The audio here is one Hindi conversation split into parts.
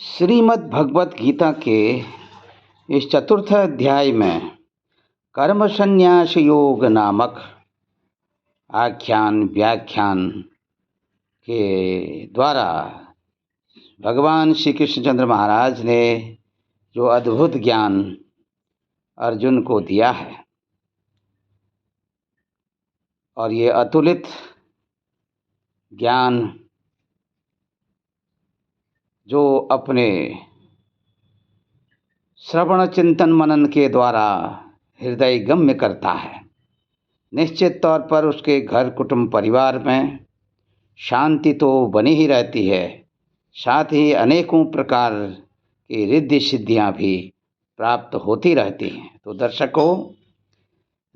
श्रीमद् भगवत गीता के इस चतुर्थ अध्याय में कर्म संन्यास योग नामक आख्यान व्याख्यान के द्वारा भगवान श्री कृष्णचंद्र महाराज ने जो अद्भुत ज्ञान अर्जुन को दिया है और ये अतुलित ज्ञान जो अपने श्रवण चिंतन मनन के द्वारा हृदय गम्य करता है, निश्चित तौर पर उसके घर कुटुंब परिवार में शांति तो बनी ही रहती है, साथ ही अनेकों प्रकार की रिद्धि सिद्धियां भी प्राप्त होती रहती हैं। तो दर्शकों,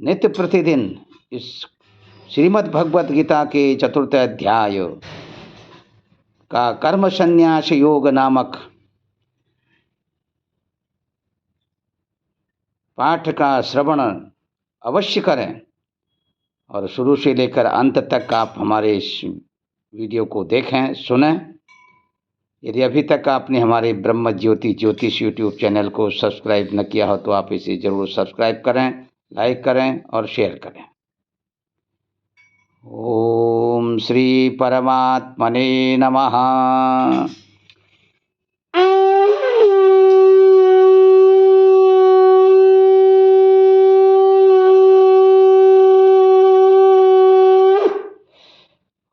नित्य प्रतिदिन इस श्रीमद् भगवत गीता के चतुर्थ अध्याय का कर्म संन्यास योग नामक पाठ का श्रवण अवश्य करें और शुरू से लेकर अंत तक आप हमारे इस वीडियो को देखें, सुनें। यदि अभी तक आपने हमारे ब्रह्म ज्योति ज्योतिष यूट्यूब चैनल को सब्सक्राइब न किया हो तो आप इसे ज़रूर सब्सक्राइब करें, लाइक करें और शेयर करें। ओम श्री परमात्मने नमः।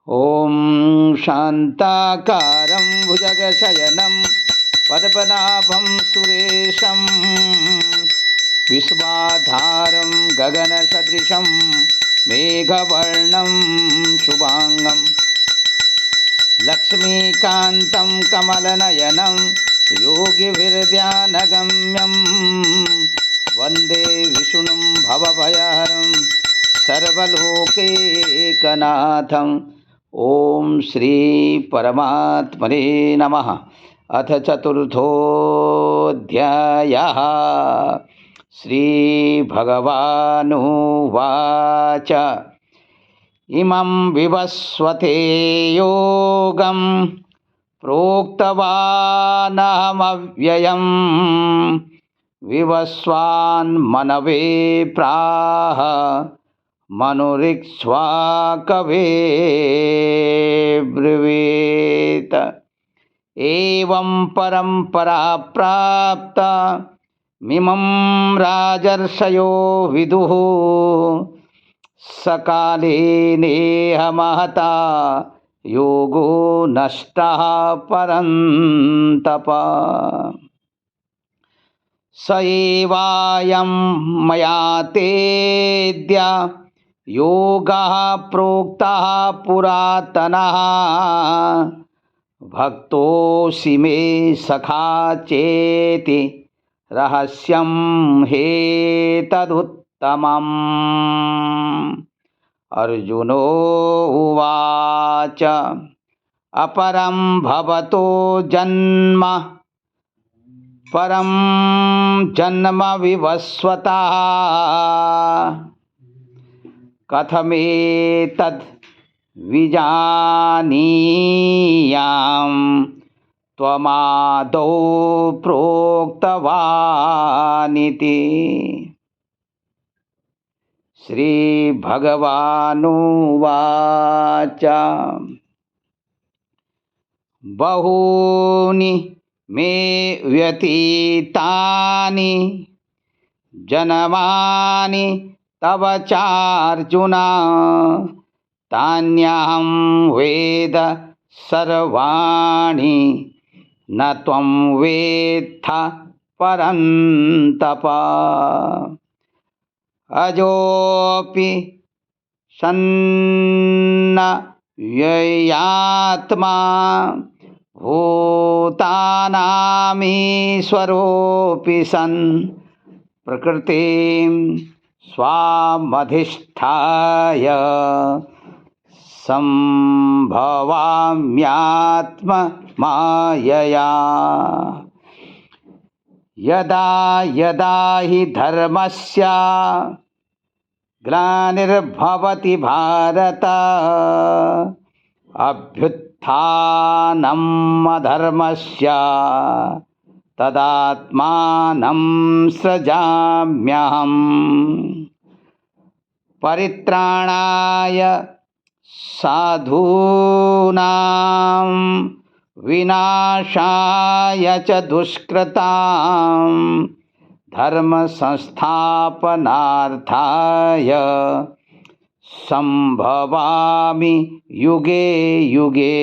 ओम शांताकारं भुजगशयनं पद्मनाभं सुरेशं विश्वाधारं गगनसदृशं मेघवर्णं शुभांगं लक्ष्मीकान्तं कमलनयनं योगिभिर्ध्यानगम्यं वन्दे विष्णुं भवभयहरं सर्वलोकैकनाथं। ओम श्री परमात्मने नमः। अथ चतुर्थोऽध्यायः। श्रीभगवानुवाच इमं विवस्वते योगं प्रोक्तवानहमव्ययं विवस्वान्मनवे प्राह मनुरिक्ष्वाकवे ब्रवीत। एवं परंपरा प्राप्त मिमं राजर्षयो विदुः सकाले नेह महता योगो नष्टः परन्तप। स एवायं मया तेद्य योगः प्रोक्तः पुरातनः भक्तोऽसि मे सखा चेति रहस्यं ह्येतदुत्तमम्। अर्जुनो उवाच अपरं भवतो जन्म परं जन्म विवस्वतः कथमेतद् विजानीयाम् त्वमादौ प्रोक्तवानिति। श्रीभगवानुवाच बहूनि मे व्यतीतानि जन्मानि तव चार्जुन तान्यहं वेद सर्वाणि न त्वं वेत्थ परन्तप। अजोऽपि सन्न व्ययात्मा भूतानामीश्वरोऽपि सन् प्रकृतिं स्वामधिष्ठाय सम्भवाम्यात्म मायया। यदा यदा हि धर्मस्य ग्लानिर्भवति भारत अभ्युत्थानमधर्मस्य उत्थानम् अधर्मस्य तदात्मानं सृजाम्यहम्। परित्राणाय साधूनां विनाशाय च दुष्कृतां धर्म संस्थापनार्थाय संभवामि युगे युगे।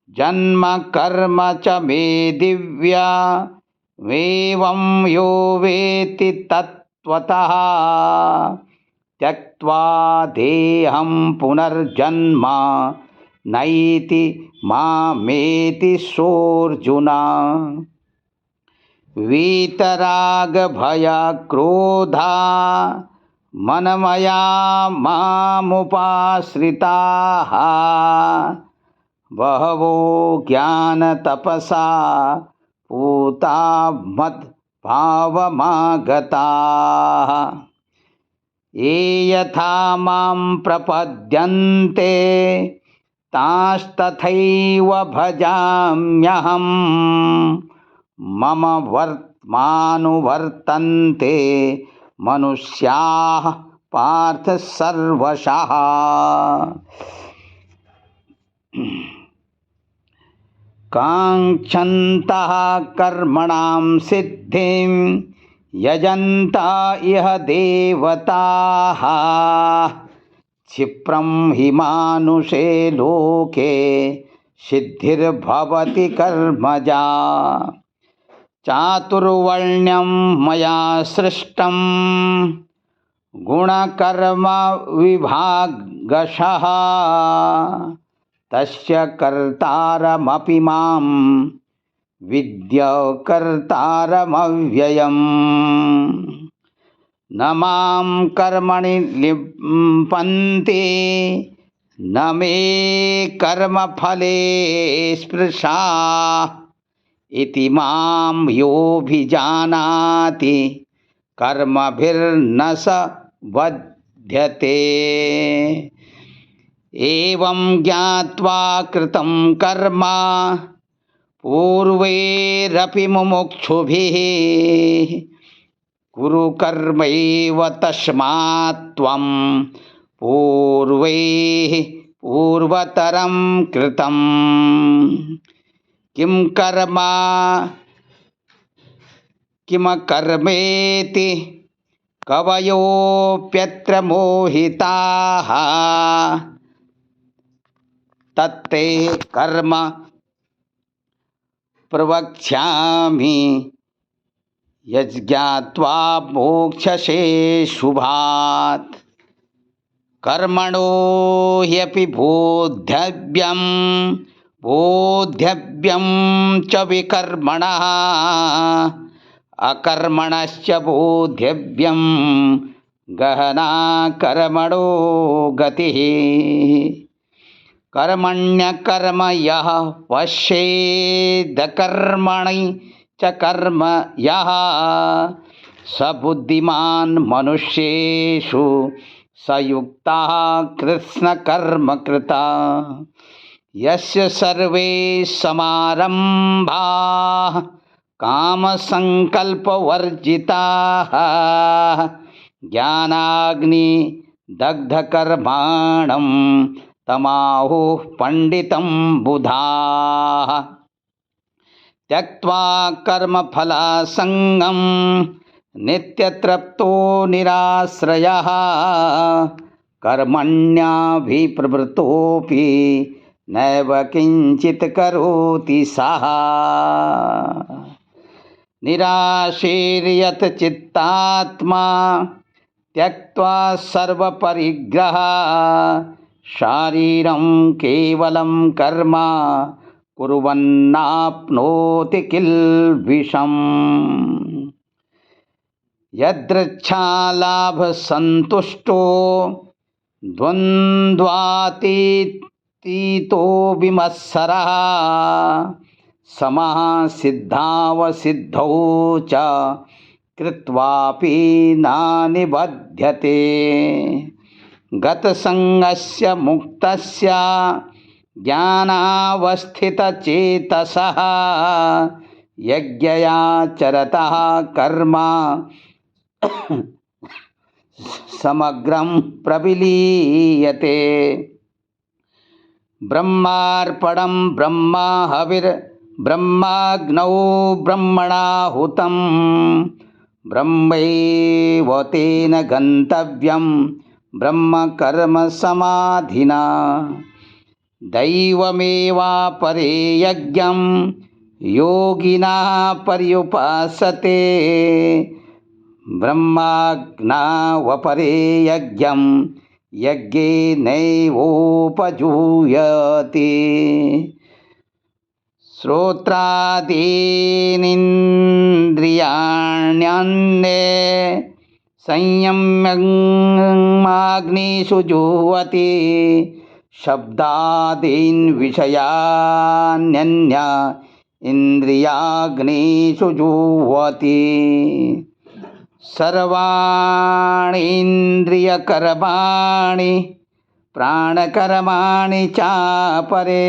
जन्म कर्म च मे दिव्या एवं यो वेत्ति तत्त्वतः त्यक्त्वा देहं पुनर्जन्म नैति मामेति सोऽर्जुन। वीतरागभयक्रोधा मनमया मामुपाश्रिताः बहवो ज्ञानतपसा पूता मद्भावमागताः। ये यथा मां प्रपद्यन्ते तांस्तथैव भजाम्यहम्। मम वर्त्मानुवर्तन्ते मनुष्याः पार्थ सर्वशः। काङ्क्षन्तः कर्मणां सिद्धिं यजन्ता इह देवताः क्षिप्रं हि मानुषे लोके सिद्धिर्भवति कर्मजा। चातुर्वर्ण्यं मया सृष्टं गुणकर्म विभागशः तस्य कर्तारमपि मां विद्यकर्तारमव्ययम्। न मां कर्मणि लिप्यन्ते न मे कर्मफले स्पृशा इति मां योऽभिजानाति कर्मभिर्न स बध्यते। एवं ज्ञात्वा कृतं कर्म पूर्वैरपि मुमुक्षुभिः कुरु कर्मैव तस्मात् त्वं पूर्वतरं कृतं। किं कर्म किमकर्मेति कवयोऽप्यत्र मोहिताः तत्ते कर्म प्रवक्ष्यामि यज्ञात्वा मोक्षसे शुभात्। कर्मणो ह्यपि बोद्धव्यं च विकर्मणः अकर्मणश्च बोद्धव्यं गहना कर्मणो गतिः। कर्मण्यकर्म यः पश्येदकर्मणि च कर्म यः स बुद्धिमान् मनुष्येषु स युक्तः कृत्स्नकर्मकृता। यस्य सर्वे समारम्भाः कामसङ्कल्पवर्जिताः ज्ञानाग्निदग्धकर्माणं तमाहुः पंडितं बुधाः। त्यक्त्वा कर्मफलासङ्गं नित्यतृप्तो निराश्रयः कर्मण्याभिप्रवृत्तोऽपि नैव किञ्चित् करोति सः। निराशीर्यत चित्तात्मा त्यक्त्वा सर्वपरिग्रह शारीरं केवलं कर्म कुर्वन्नाप्नोति किल्बिषम्। यदृच्छालाभसन्तुष्टो द्वन्द्वातीतो विमत्सरः समः सिद्धावसिद्धौ च कृत्वापि नानिबध्यते। गतसङ्गस्य मुक्तस्य ज्ञानावस्थितचेतसः यज्ञयाचरतः कर्म समग्रं प्रविलीयते। ब्रह्मार्पणं ब्रह्माहविर्ब्रह्माग्नौ ब्रह्मणाहुतं ब्रह्मैव तेन गन्तव्यं ब्रह्मकर्मसमाधिना। दैवमेवापरे यज्ञं योगिनः पर्युपासते ब्रह्माज्ञावपरे यज्ञं यज्ञेनैवोपजूयते। श्रोत्रादीनिन्द्रियाण्यन्ये संयम्यग्निषु जुह्वति शब्दादीन् विषयान्यन्य इन्द्रियाग्निषु जुह्वति। सर्वाणि इन्द्रियकर्माणि प्राणकर्माणि चापरे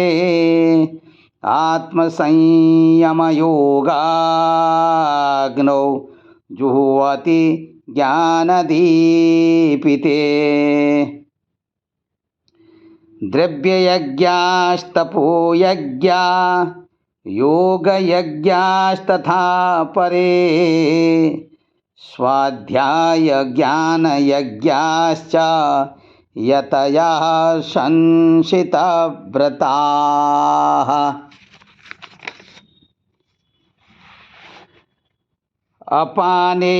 आत्मसंयमयोगाग्नौ जुह्वति ज्ञानदीपिते। द्रव्ययज्ञास्तपोयज्ञा योगयज्ञास्तथा परे स्वाध्यायज्ञानयज्ञाश्च यतयः संशितव्रताः। अपाने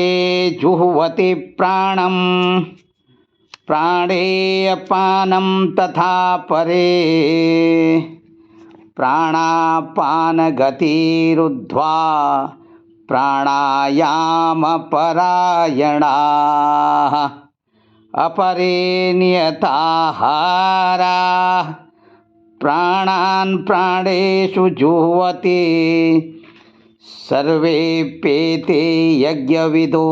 जुह्वति प्राणं प्राणे अपानं तथा परे प्राणापानगतिरुद्ध्वा प्राणायामपरायणाः। अपरे नियताहाराः प्राणान् प्राणेषु जुह्वति सर्वेऽप्येते यज्ञविदो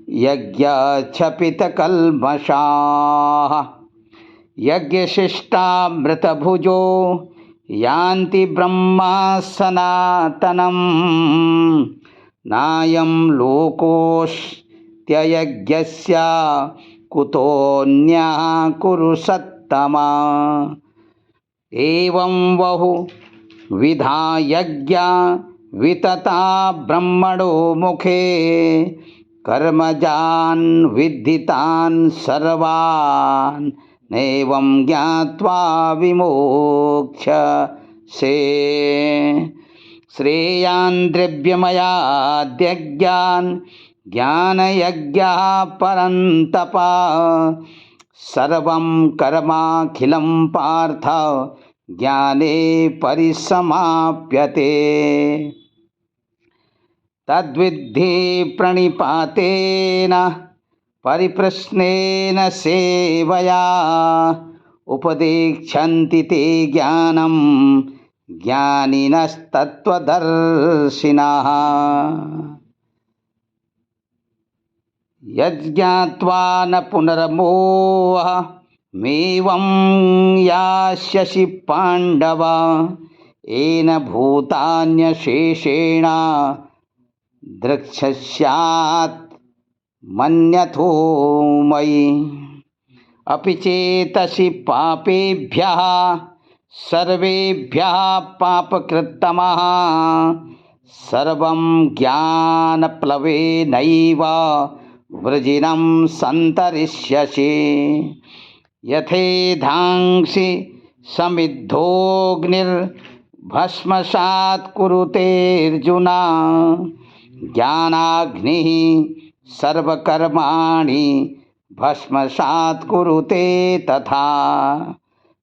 यज्ञक्षपितकल्मषाः। यज्ञशिष्टामृतभुजो यान्ति ब्रह्मा सनातनम् नायं लोकोऽस्त्ययज्ञस्य कुतोऽन्यः कुरु सत्तमा। एवं बहुविधा यज्ञा वितता ब्रह्मणो मुखे कर्मजान् विद्धितान् सर्वान् नैवं ज्ञात्वा विमोक्ष्यसे। श्रेयान् द्रव्यमयाद्यज्ञान् ज्ञानयज्ञः परन्तप सर्वं कर्माखिलं पार्थ ज्ञाने परिसमाप्यते। तद्विद्धि प्रणिपातेन परिप्रश्नेन सेवया उपदेक्षन्ति ते ज्ञानं ज्ञानिनस्तत्त्वदर्शिनः। यज्ञात्वा न पुनर्मोहः मेवं यास्यसि पाण्डव येन भूतान्यशेषेण द्रक्ष्यस्यात् मन्यथो मयि। अपि चेतसि पापेभ्यः सर्वेभ्यः पापकृत्तमः सर्वं ज्ञानप्लवेनैव वृजिनं सन्तरिष्यसि। यथेधांसि समिद्धोऽग्निर्भस्मसात् कुरुतेऽर्जुन ज्ञानाग्निः सर्वकर्माणि भस्मसात् कुरुते तथा।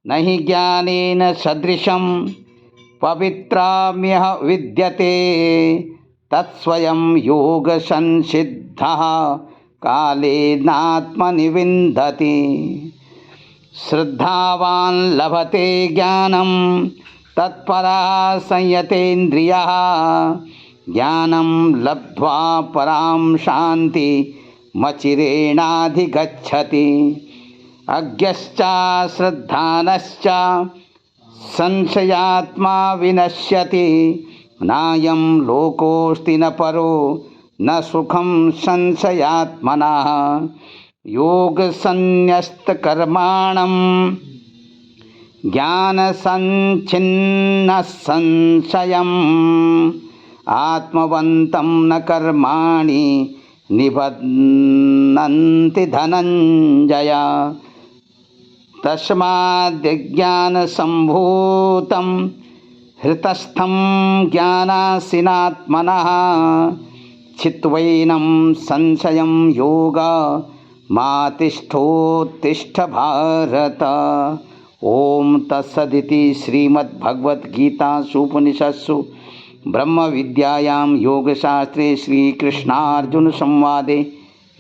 न हि ज्ञानेन सदृशं पवित्रम्यः विद्यते तत्स्वयं योगसंसिद्धः कालेनात्मनि विन्दति। श्रद्धावान् लभते ज्ञानं तत्परः संयतेन्द्रियः ज्ञानं लब्ध्वा परां शान्ति मचिरेणाधिगच्छति। अज्ञश्च श्रद्धानश्च संशयात्मा विनश्यति नायं लोकोऽस्ति न परो न सुखं संशयात्मनः योगसन्न्यस्तकर्माणं ज्ञानसञ्छिन्नः संशयम् आत्मवन्तं न कर्माणि निबध्नन्ति धनञ्जय तस्माद्विज्ञानसम्भूतं हृतस्थं ज्ञानासीनात्मनः चित्वैनं संशयं योगमातिष्ठोत्तिष्ठ भारत। ओम तत्सदिति श्रीमद्भगवद्गीतासूपनिषत्सु ब्रह्म विद्यायां योगशास्त्रे श्रीकृष्णार्जुन संवादे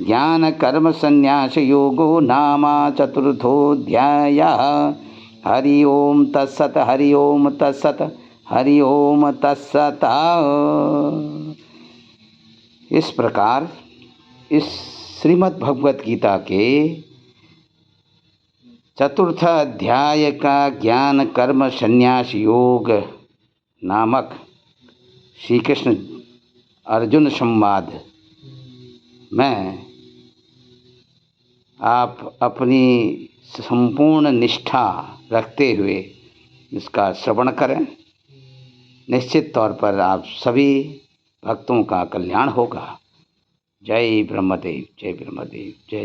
ज्ञान कर्म संन्यास योगो नाम चतुर्थोऽध्यायः। हरि ओम तत्सत, हरि ओम तत्सत, हरि ओम तत्सत। इस प्रकार इस श्रीमद् भगवत गीता के चतुर्थ अध्याय का ज्ञान कर्म संन्यास योग नामक श्री कृष्ण अर्जुन संवाद में आप अपनी संपूर्ण निष्ठा रखते हुए इसका श्रवण करें। निश्चित तौर पर आप सभी भक्तों का कल्याण होगा। जय ब्रह्मदेव, जय ब्रह्मदेव, जय